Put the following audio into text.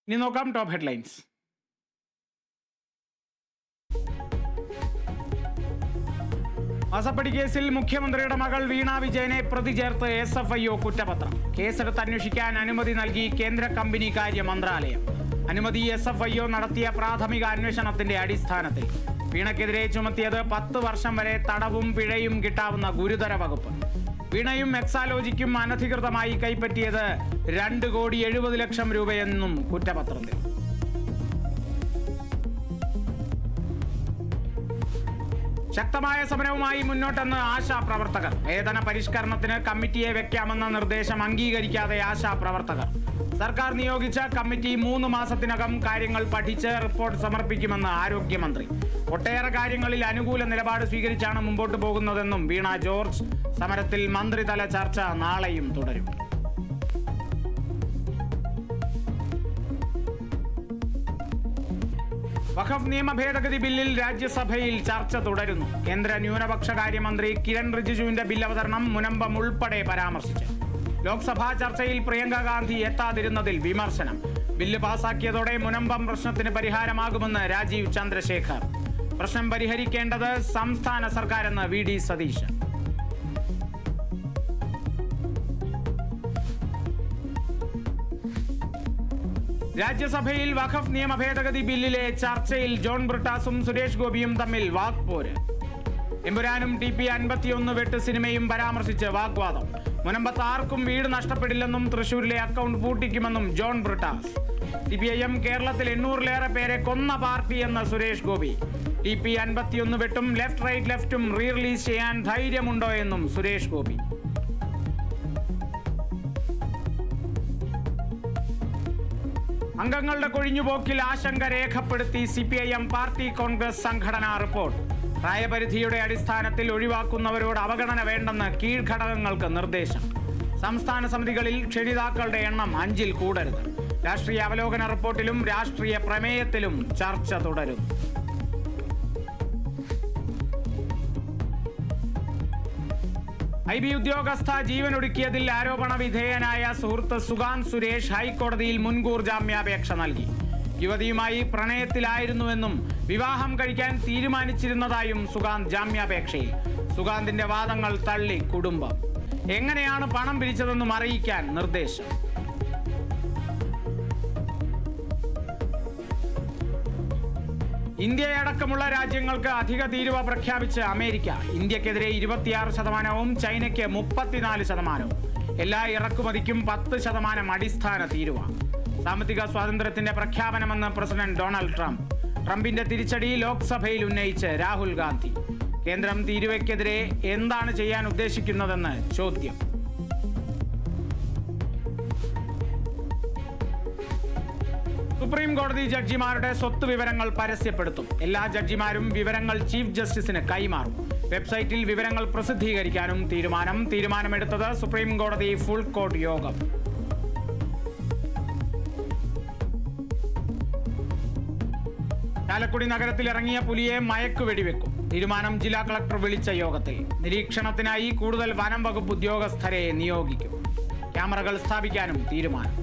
ഇനി നോക്കാം top headlines. മാസപ്പടി കേസിൽ മുഖ്യമന്ത്രിയുടെ മകൾ വീണ വിജയനെ പ്രതി ചേർത്ത് SFIO കുറ്റപത്രം. കേസെടുത്ത് അന്വേഷിക്കാൻ അനുമതി നൽകി കേന്ദ്ര കമ്പനി കാര്യ മന്ത്രാലയം. അനുമതി SFIO നടത്തിയ പ്രാഥമിക അന്വേഷണത്തിന്റെ അടിസ്ഥാനത്തിൽ. വീണയ്ക്കെതിരെ ചുമത്തിയത് 10 വർഷം വരെ തടവും പിഴയും കിട്ടാവുന്ന ഗുരുതര വകുപ്പ്. വീണയും എക്സാലോജിക്കും അനധികൃതമായി കൈപ്പറ്റിയത് 2,70,00,000 രൂപയെന്നും കുറ്റപത്രത്തിൽ. ശക്തമായ സമരവുമായി മുന്നോട്ടെന്ന് ആശാപ്രവർത്തകർ. വേതന പരിഷ്കരണത്തിന് കമ്മിറ്റിയെ വെക്കാമെന്ന നിർദ്ദേശം അംഗീകരിക്കാതെ ആശാപ്രവർത്തകർ. സർക്കാർ നിയോഗിച്ച കമ്മിറ്റി 3 മാസത്തിനകം കാര്യങ്ങൾ പഠിച്ച് റിപ്പോർട്ട് സമർപ്പിക്കുമെന്ന് ആരോഗ്യമന്ത്രി. ഒട്ടേറെ കാര്യങ്ങളിൽ അനുകൂല നിലപാട് സ്വീകരിച്ചാണ് മുമ്പോട്ട് പോകുന്നതെന്നും വീണ ജോർജ്. സമരത്തിൽ മന്ത്രിതല ചർച്ച നാളെയും തുടരും. വഖഫ് നിയമ ഭേദഗതി ബില്ലിൽ രാജ്യസഭയിൽ ചർച്ച തുടരുന്നു. കേന്ദ്ര ന്യൂനപക്ഷ കാര്യമന്ത്രി കിരൺ റിജിജുവിന്റെ ബിൽ അവതരണം മുനമ്പം ഉൾപ്പെടെ പരാമർശിച്ചു. ലോക്സഭാ ചർച്ചയിൽ പ്രിയങ്ക ഗാന്ധി എത്താതിരുന്നതിൽ വിമർശനം. ബില്ല് പാസാക്കിയതോടെ മുനമ്പം പ്രശ്നത്തിന് പരിഹാരമാകുമെന്ന് രാജീവ് ചന്ദ്രശേഖർ. പ്രശ്നം പരിഹരിക്കേണ്ടത് സംസ്ഥാന സർക്കാരെന്ന് VD സതീശൻ. രാജ്യസഭയിൽ വഖഫ് നിയമ ഭേദഗതി ബില്ലിലെ ചർച്ചയിൽ ജോൺ ബ്രിട്ടാസും സുരേഷ് ഗോപിയും തമ്മിൽ വാക്പോര്. എമ്പുരാനും TP 51 വെട്ട് സിനിമയും പരാമർശിച്ച് വാഗ്വാദം. മുനമ്പത്ത് ആർക്കും വീട് നഷ്ടപ്പെടില്ലെന്നും തൃശൂരിലെ അക്കൗണ്ട് പൂട്ടിക്കുമെന്നും ജോൺ ബ്രിട്ടാസ്. CPIM കേരളത്തിൽ 800-ലേറെ പേരെ കൊന്ന പാർട്ടിയെന്ന് സുരേഷ് ഗോപി. TP 51 വെട്ടും ലെഫ്റ്റ് റൈറ്റ് ലെഫ്റ്റും റീറിലീസ് ചെയ്യാൻ ധൈര്യമുണ്ടോ എന്നും സുരേഷ് ഗോപി. അംഗങ്ങളുടെ കൊഴിഞ്ഞുപോക്കിൽ ആശങ്ക രേഖപ്പെടുത്തി CPIM പാർട്ടി കോൺഗ്രസ് സംഘടനാ റിപ്പോർട്ട്. പ്രായപരിധിയുടെ അടിസ്ഥാനത്തിൽ ഒഴിവാക്കുന്നവരോട് അവഗണന വേണ്ടെന്ന് കീഴ്ഘടകങ്ങൾക്ക് നിർദ്ദേശം. സംസ്ഥാന സമിതികളിൽ ക്ഷണിതാക്കളുടെ എണ്ണം 5-ൽ കൂടരുത്. രാഷ്ട്രീയ അവലോകന റിപ്പോർട്ടിലും രാഷ്ട്രീയ പ്രമേയത്തിലും ചർച്ച തുടരും. IB ഉദ്യോഗസ്ഥ ജീവനൊടുക്കിയതിൽ ആരോപണ വിധേയനായ സുഹൃത്ത് സുഗാന്ത് സുരേഷ് ഹൈക്കോടതിയിൽ മുൻകൂർ ജാമ്യാപേക്ഷ നൽകി. യുവതിയുമായി പ്രണയത്തിലായിരുന്നുവെന്നും വിവാഹം കഴിക്കാൻ തീരുമാനിച്ചിരുന്നതായും സുഗാന്ത് ജാമ്യാപേക്ഷയിൽ. സുഗാന്തിന്റെ വാദങ്ങൾ തള്ളി കുടുംബം. എങ്ങനെയാണ് പണം പിരിച്ചതെന്നും അറിയിക്കാൻ നിർദ്ദേശം. ഇന്ത്യയടക്കമുള്ള രാജ്യങ്ങൾക്ക് അധിക തീരുവ പ്രഖ്യാപിച്ച് അമേരിക്ക. ഇന്ത്യക്കെതിരെ 26%, ചൈനയ്ക്ക് 34%. എല്ലാ ഇറക്കുമതിക്കും 10% അടിസ്ഥാന തീരുവ. സാമ്പത്തിക സ്വാതന്ത്ര്യത്തിന്റെ പ്രഖ്യാപനമെന്ന് പ്രസിഡന്റ് ഡൊണാൾഡ് ട്രംപ്. ട്രംപിന്റെ തിരിച്ചടി ലോക്സഭയിൽ ഉന്നയിച്ച് രാഹുൽ ഗാന്ധി. കേന്ദ്രം തീരുവയ്ക്കെതിരെ എന്താണ് ചെയ്യാൻ ഉദ്ദേശിക്കുന്നതെന്ന് ചോദ്യം. സുപ്രീം കോടതി ജഡ്ജിമാരുടെ സ്വത്ത് വിവരങ്ങൾ പരസ്യപ്പെടുത്തും. എല്ലാ ജഡ്ജിമാരും വിവരങ്ങൾ ചീഫ് ജസ്റ്റിസിന് കൈമാറും. വെബ്സൈറ്റിൽ വിവരങ്ങൾ പ്രസിദ്ധീകരിക്കാനും തീരുമാനമെടുത്തത് സുപ്രീം കോടതി ഫുൾ കോർട്ട് യോഗം. ചാലക്കുടി നഗരത്തിൽ ഇറങ്ങിയ പുലിയെ മയക്കുവെടിവെക്കും. തീരുമാനം ജില്ലാ കളക്ടർ വിളിച്ച യോഗത്തിൽ. നിരീക്ഷണത്തിനായി കൂടുതൽ വനം വകുപ്പ് ഉദ്യോഗസ്ഥരെ നിയോഗിക്കും. ക്യാമറകൾ സ്ഥാപിക്കാനും തീരുമാനം.